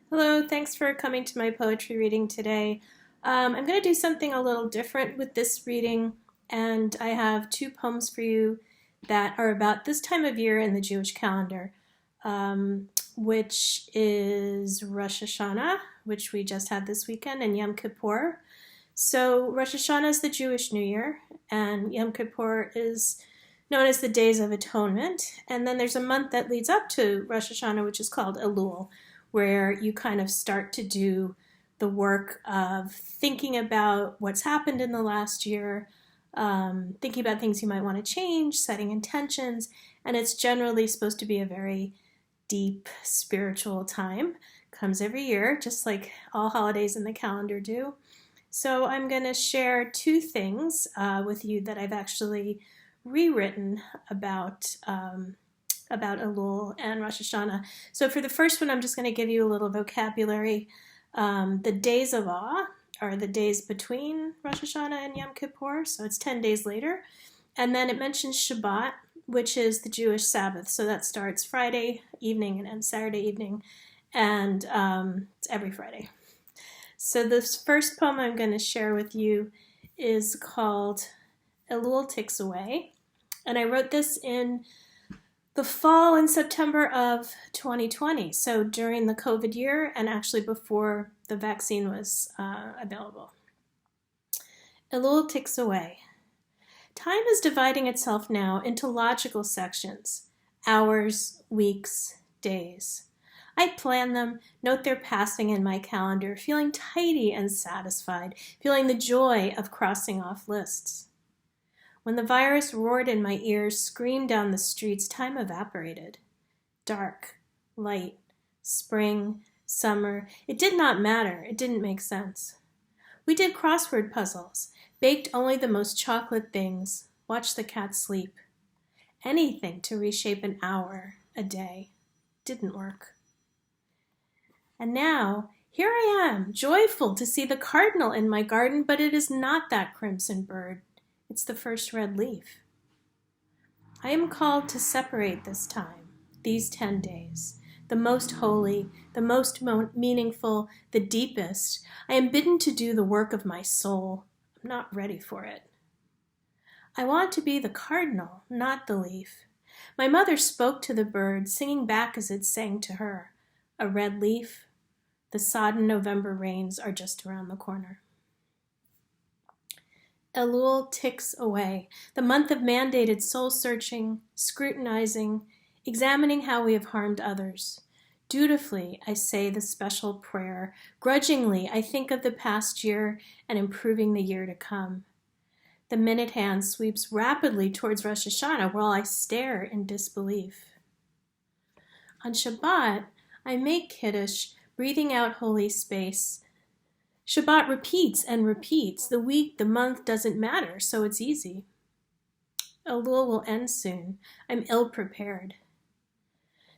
Hello, thanks for coming to my poetry reading today. I'm going to do something a little different with this reading, and I have two poems for you that are about this time of year in the Jewish calendar, which is Rosh Hashanah, which we just had this weekend, and Yom Kippur. So Rosh Hashanah is the Jewish New Year, and Yom Kippur is known as the Days of Atonement. And then there's a month that leads up to Rosh Hashanah, which is called Elul, where you kind of start to do the work of thinking about what's happened in the last year, thinking about things you might want to change, setting intentions, and it's generally supposed to be a very deep spiritual time. Comes every year, just like all holidays in the calendar do. So I'm going to share two things with you that I've actually rewritten about Elul and Rosh Hashanah. So for the first one, I'm just going to give you a little vocabulary. The days of awe are the days between Rosh Hashanah and Yom Kippur, so it's 10 days later. And then it mentions Shabbat, which is the Jewish Sabbath. So that starts Friday evening and ends Saturday evening, and it's every Friday. So this first poem I'm going to share with you is called Elul Ticks Away. And I wrote this in the fall in September of 2020, so during the COVID year and actually before the vaccine was available. Elul ticks away. Time is dividing itself now into logical sections, hours, weeks, days. I plan them, note their passing in my calendar, feeling tidy and satisfied, feeling the joy of crossing off lists. When the virus roared in my ears, screamed down the streets, time evaporated. Dark, light, spring, summer, it did not matter, it didn't make sense. We did crossword puzzles, baked only the most chocolate things, watched the cats sleep. Anything to reshape an hour, a day, didn't work. And now, here I am, joyful to see the cardinal in my garden, but it is not that crimson bird. It's the first red leaf. I am called to separate this time, these 10 days, the most holy, the most meaningful, the deepest. I am bidden to do the work of my soul. I'm not ready for it. I want to be the cardinal, not the leaf. My mother spoke to the bird, singing back as it sang to her. A red leaf. The sodden November rains are just around the corner. Elul ticks away, the month of mandated soul-searching, scrutinizing, examining how we have harmed others. Dutifully, I say the special prayer. Grudgingly, I think of the past year and improving the year to come. The minute hand sweeps rapidly towards Rosh Hashanah while I stare in disbelief. On Shabbat, I make Kiddush, breathing out holy space. Shabbat repeats and repeats. The week, the month doesn't matter, so it's easy. Elul will end soon. I'm ill-prepared.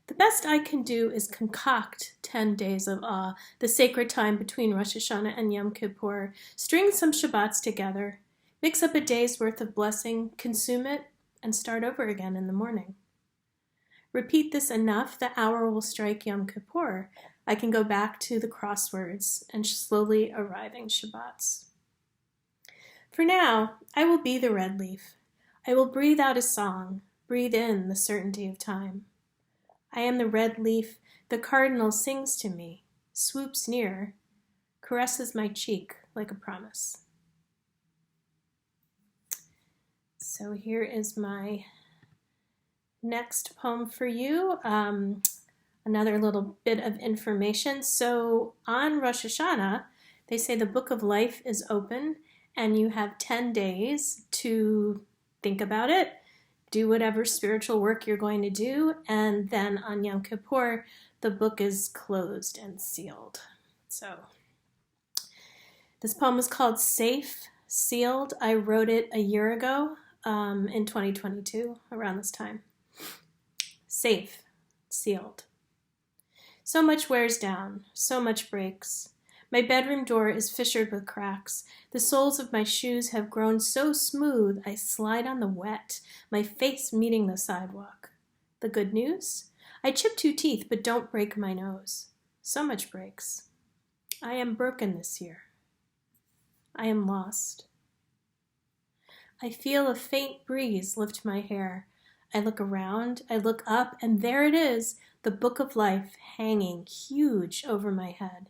The best I can do is concoct 10 days of awe, the sacred time between Rosh Hashanah and Yom Kippur, string some Shabbats together, mix up a day's worth of blessing, consume it, and start over again in the morning. Repeat this enough, the hour will strike Yom Kippur. I can go back to the crosswords and slowly arriving Shabbats. For now, I will be the red leaf. I will breathe out a song, breathe in the certainty of time. I am the red leaf, the cardinal sings to me, swoops near, caresses my cheek like a promise. So here is my next poem for you. Another little bit of information. So on Rosh Hashanah, they say the book of life is open and you have 10 days to think about it, do whatever spiritual work you're going to do, and then on Yom Kippur, the book is closed and sealed. So this poem is called Safe, Sealed. I wrote it a year ago in 2022, around this time. Safe, sealed. So much wears down, so much breaks. My bedroom door is fissured with cracks. The soles of my shoes have grown so smooth I slide on the wet, my face meeting the sidewalk. The good news? I chip 2 teeth but don't break my nose. So much breaks. I am broken this year. I am lost. I feel a faint breeze lift my hair. I look around, I look up, and there it is, the book of life hanging huge over my head.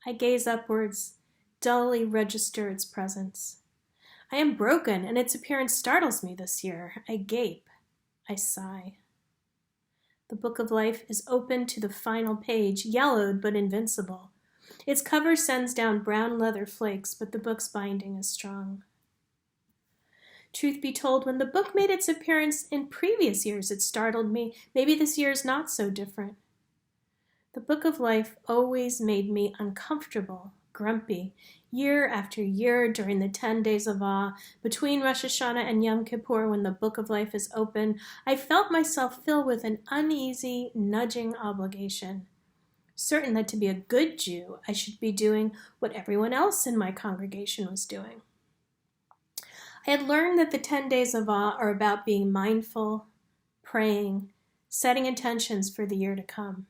I gaze upwards, dully register its presence. I am broken, and its appearance startles me this year. I gape. I sigh. The book of life is open to the final page, yellowed but invincible. Its cover sends down brown leather flakes, but the book's binding is strong. Truth be told, when the book made its appearance in previous years, it startled me. Maybe this year is not so different. The book of life always made me uncomfortable, grumpy, year after year during the 10 days of awe. Between Rosh Hashanah and Yom Kippur, when the book of life is open, I felt myself fill with an uneasy, nudging obligation. Certain that to be a good Jew, I should be doing what everyone else in my congregation was doing. I had learned that the 10 days of awe are about being mindful, praying, setting intentions for the year to come.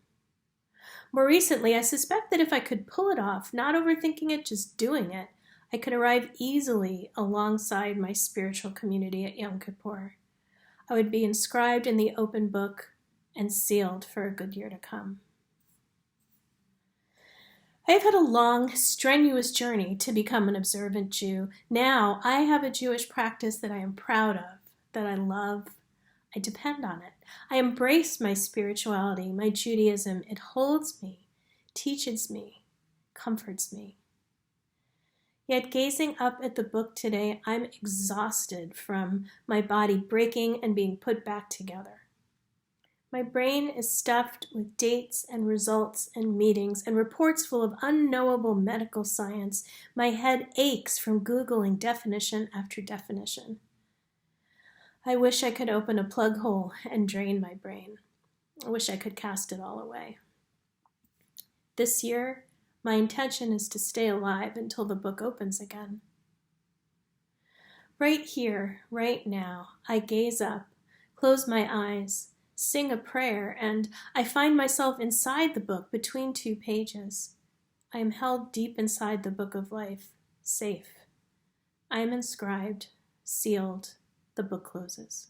More recently, I suspect that if I could pull it off, not overthinking it, just doing it, I could arrive easily alongside my spiritual community at Yom Kippur. I would be inscribed in the open book and sealed for a good year to come. I have had a long, strenuous journey to become an observant Jew. Now I have a Jewish practice that I am proud of, that I love. I depend on it. I embrace my spirituality, my Judaism. It holds me, teaches me, comforts me. Yet gazing up at the book today, I'm exhausted from my body breaking and being put back together. My brain is stuffed with dates and results and meetings and reports full of unknowable medical science. My head aches from Googling definition after definition. I wish I could open a plug hole and drain my brain. I wish I could cast it all away. This year, my intention is to stay alive until the book opens again. Right here, right now, I gaze up, close my eyes, sing a prayer, and I find myself inside the book between two pages. I am held deep inside the book of life, safe. I am inscribed, sealed. The book closes.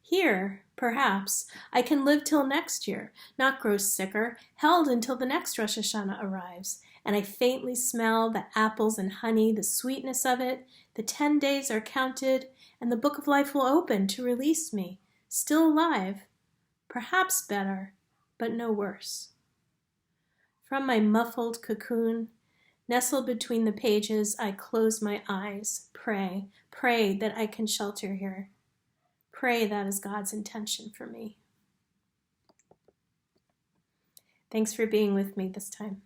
Here, perhaps, I can live till next year, not grow sicker, held until the next Rosh Hashanah arrives, and I faintly smell the apples and honey, the sweetness of it. The 10 days are counted, and the book of life will open to release me, still alive, perhaps better, but no worse. From my muffled cocoon, nestled between the pages, I close my eyes, pray that I can shelter here. Pray that is God's intention for me. Thanks for being with me this time.